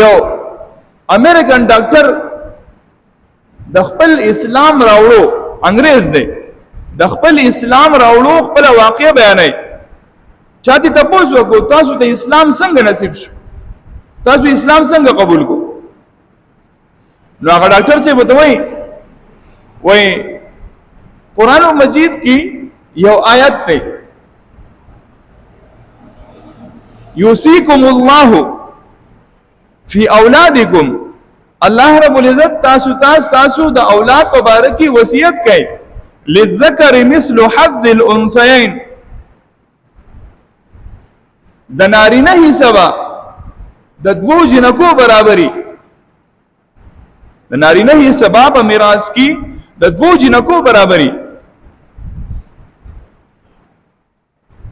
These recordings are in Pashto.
یو امریکن ډاکټر د خپل اسلام راوړو انګريز دی د خپل اسلام راوړو خپل واقع بیانوي چاته تاسو وکړو تاسو د اسلام څنګه نصیب شو تاسو اسلام څنګه قبول کو نو هغه ډاکټر څه وتوي وای قرآن مجید کی یو آیت ته یوصیکم الله فی اولادکم الله رب العزت تاسو د اولاد مبارکی وصیت کوي للذکر مثل حظ الانثیین د نارینه حصہ د دوو جنکو برابری د نارینه حصہ په میراث کی د دوو جنکو برابری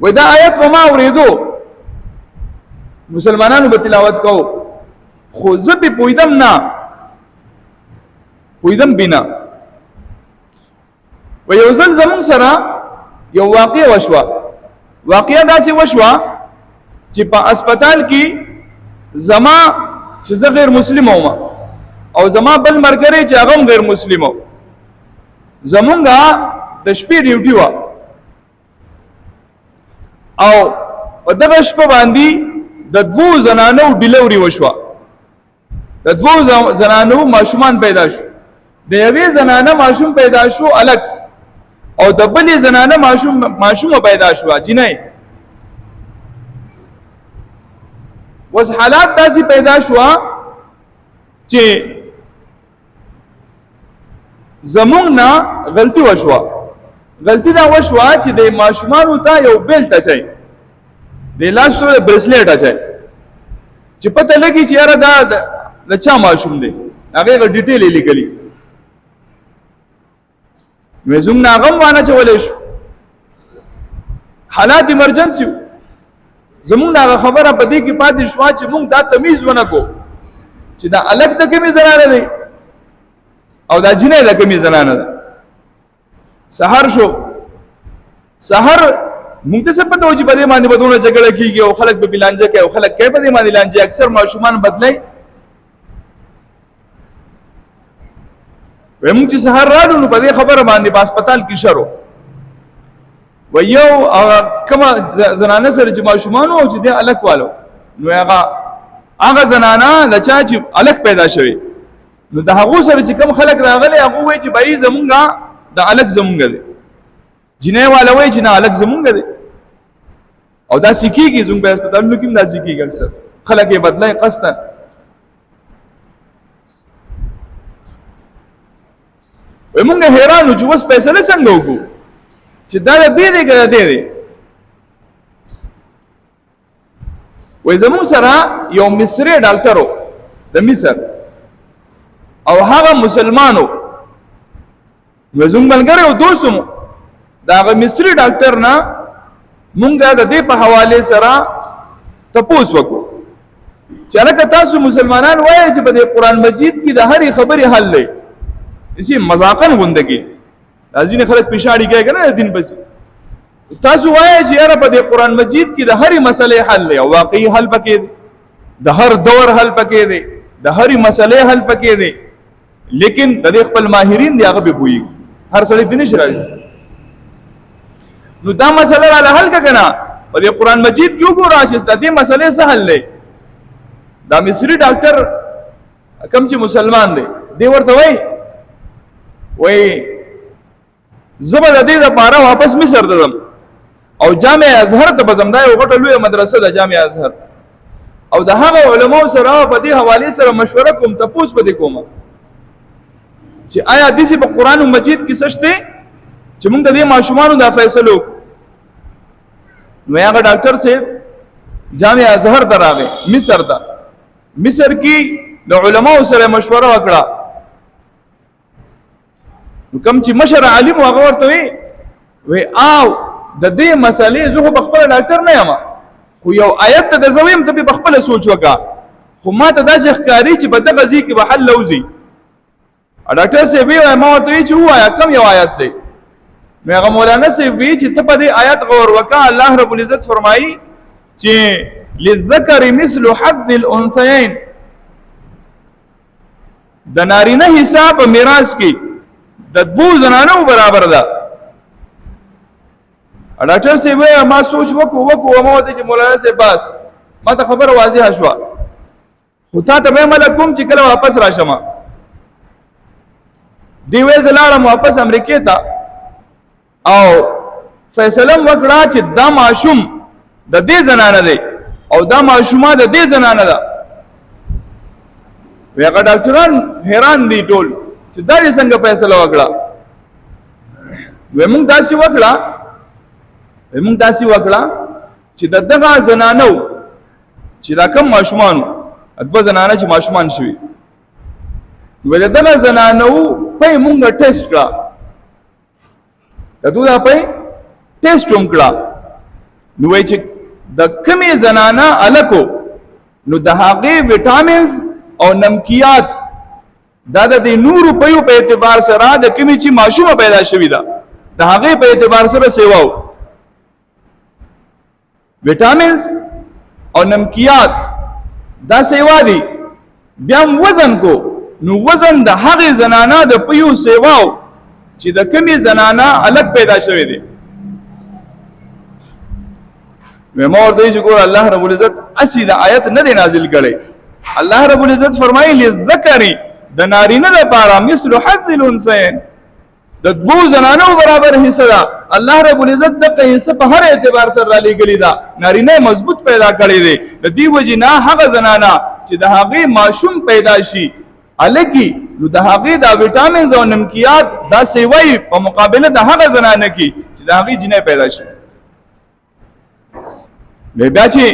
ودا آیت ما اوریدو مسلمانانو به تلاوت کو خو زبی پویدم بنا و یو ځل زمون سره یو واقع وشوا داسې وشوا چې په اسپیټال کې زما چې زه غیر مسلم وم او زما بل مرګري چې هغه غیر مسلم و زمونږه د شپې ډیوټي و او په دغه شپه باندې د دوه زنانو ډیلیوري وشوه د دوه زنانو ماشومان پیدا شو د یوې زنانه ماشوم پیدا شو الګ او د بلې زنانه ماشوم پیدا شو جنۍ وس حالات داسې پیدا شو چې زمونږ نه غلطي وشوه غلطي دا وشوه چې د ماشومانو ته یو بیلټ اچي د لاس سره بریسلیټ اچي چې پته لګي چې یاره دا د چا ماشوم دی هغه ډیټیل لیکلي نو زموږ نه هغه وانه چولې شو حالات ایمرجنسي زموږ نه خبره پدې کې پاتې شو چې موږ دا تمیز ونه کو چې دا الګ د کومې زنانه دی او دا جنې د کومې زنانه ده سحر شو سحر موږ ته څه پته و چې په دې باندې بدونه جګړه کیږي او خلک به بلانجه کوي او خلک کوي په دې باندې لانجه اکثر ماشومان بدلای وموږ چې سحر راډو نو په دې خبره باندې په هسپتال کې شرو و یو کما زنانه سره چې ماشومان او چې د الګ والو نو هغه زنانه د چا چې الګ پیدا شوی نو د هغه سره چې کم خلک راغلي هغه وایي چې بای زمونږه د الګ زمونږه دی جنې والا وایي چې نه الګ زمونږه دی او دا سکیږي زموږ په هسپتالونو کې دا سکیږي اکثر خلک یې بدلای قصدا ومونږ حیران وو چې اوس فیصله څنګه وکړو چې دا دې دی که دې دی وایي زموږ سره یو مصری ډاکټر و د مصر او هغه مسلمانو نو زموږ ملګری او دوست مو د هغه مصری ډاکټر نه مونږ د دې په حواله سره تپوس وکړو چې هغه تاسو مسلمانان وایي چې په قرآن مجید کې د هرې خبرې حل دی اسی مذاقن غوندګي ځینې خلک پیشاړي کوي کنه دین بس تاسو وایي چې یاره په قرآن مجید کې د هرې مسلې حل دی او واقعي حل پکې دی د هر دور حل پکې دی د هرې مسلې حل پکې دی لیکن د خپل ماهرین دی هغه به پوي هر سړی دې نشي راځي نو دا مسله را حل کنا په قرآن مجید کې وګورئ چې د دې مسلې څه حل دی دا مصری ډاکټر کم چې مسلمان دی دی ورته وای زبر د دې لپاره واپس مصر ته ځم او جامع ازهر ته بزم دا یو غټه لویه مدرسه ده جامع ازهر او د هغه علماو سره په دې حواله سره مشوره کوم تاسو په دې کومه چې آیا د دې په قرآن مجید کې څه شته چې موږ د دې ماشومانو دا فیصلو نو هغه ډاکټر سے جامع ازهر ته راغی مصر ته مصر کې د علماو سره مشوره وکړه کوم چې مشر عالم هغه ورته وی او د دې مسلې زه په خپل ډاکټر نه یم خو یو آیت ته د زویم ته په خپل سوچ وکا خو ما ته دا ښکاری چې په دغه ځای کې به حل لوزي ډاکټر سی وی ما ته چې وایا کم یو آیت دی هغه مولانا سی وی چې ته په دې آیت غور وکا الله رب العزت فرمایي چې للذکر مثل حظ الانثیین د نارینه حصہ په میراث کې د 2 زنانو برابر ده. ډاکټر صاحب ما سوچ وکړو ما ته چې مولانا صاحب بس ما ته خبر واضحه شو خو تا ته به مله کوم چې کله واپس راشم دی وې زلاړم واپس امریکا ته او فیصله وکړه چې دا معشوم د دې زنانه دی او دا معشومه د دې زنانه ده. هغه ډاکټران حیران دي ټول چې دا څنګه فیصله وکړه. موږ داسې وکړه چې دغه زنانو چې دا کم معشومانو ادبه زنانه چې معشومان شوي ولې دغه زنانو په موږ ټیسټ کړه د دوه په ټیسټ هم کړه نو وایي چې د کمې زنانه الکو نو د هغې ویټامینز او نمکیات دا د نورو پیو په اعتبار سره د کمې چې معشومه پیدا شوې ده د هغې په اعتبار سره سیواو ویټامینز او نمکیات دا سیوا دي. بیا وزن کو نو وزن د هغې زنانه د پیو سیواو چې د کمې زنانه الګ پیدا شوې دي. ما ورته چې ګور الله رب العزت اسی د آیت نه دی نازل کړي. الله رب العزت فرمایي للذکری د نارینه لپاره مثل حظ الانثیین د 2 زنانو برابر حصہ ده. الله رب العزت دغه حصہ په هر اعتبار سره را لګلی ده. نارینه مضبوط پیدا کړی دی د دې وجې نه هغه زنانه چې د هغې ماشوم پیدا شي الګي نو د هغې دا ویټامینز او نمکیات دا سیوی په مقابله د هغه زنانه کې چې د هغې جنې پیدا شي. بیا چې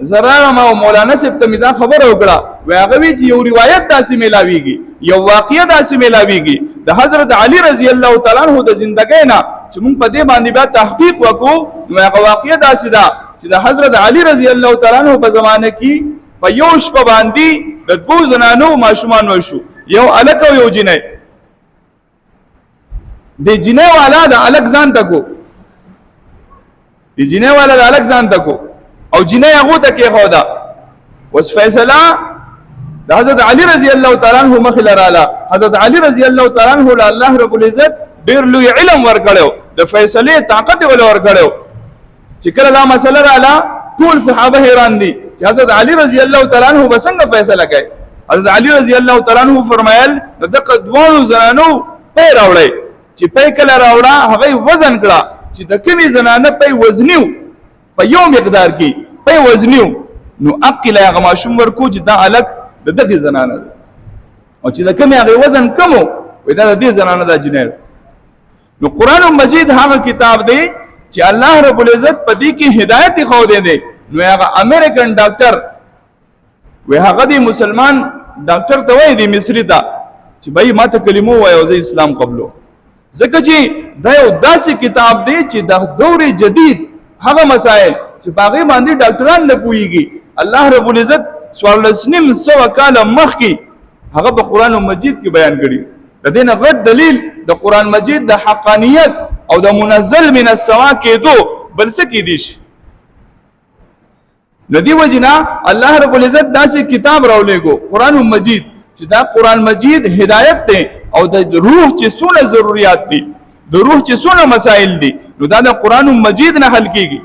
زرار ما مولانا صاحب ته دا خبره وکړه وی هغه وی چې یو روایت داسې ملاویږي یو واقعه داسې ملاویږي د حضرت علی رضی الله تعالی عنہ د ژوندۍ نه چې موږ په دې باندې بیا تحقیق وکړو نو هغه واقعه داسې ده چې د حضرت علی رضی الله تعالی عنہ په زمانه کې په یو شپه باندې د 2 زنانو ماشومان وشو یو الک او یو جنې د جنې والا د الک ځان تکو د جنې والا د الک ځان تکو او جنې هغه ته کې خدا وس فیصله د حضرت علی رضی الله تعالی عنہ مخله رااله. حضرت علی رضی الله تعالی عنہ له الله رب العزت ډیر لوی علم ورکړو د فیصله طاقت ول ورکړو چې کله دا مسله رااله ټول صحابه حیران دي چې حضرت علی رضی الله تعالی عنہ بسنګ فیصله کوي. حضرت علی رضی الله تعالی عنہ فرمایل دغه دوه زنانو په راوړی چې په کله راوړه هغه وزن کړه چې د کومې زنانه په وزنیو په یو مقدار کې په وزنیو نو عقل هغه ماشوم ورکو چې دا الک د دغه زنانه ده او چې د کومې هغه وزن کمو وې دا د دې زنانه ده جنې. نو قران مجید هغه کتاب دی چې الله رب العزت په دې کې هدایت خو دی نو هغه امریکن ډاکټر وې هغه دی مسلمان ډاکټر ته وایي دی مصری ته چې بھائی ماته کلمو وایي او زه اسلام قبلو ځکه چې دا یو داسې کتاب دی چې د دور جدید هغه مسائل چې باغې باندې ډاکټران نه پوهیږي الله رب العزت 1400 کال مخکې هغه په قران مجید کې بیان کړی. د دې نه غټ دلیل د قران مجید د حقانیت او د منزل من السما کېدو بل څه کې دي شي. ندی وجنا الله رب العزت داسې کتاب راولېګو قران مجید چې دا قران مجید هدایت دی او د روح چې څونه ضرورت دي د روح چې څونه مسائل دي نو دا د قران مجید نه حل کیږي.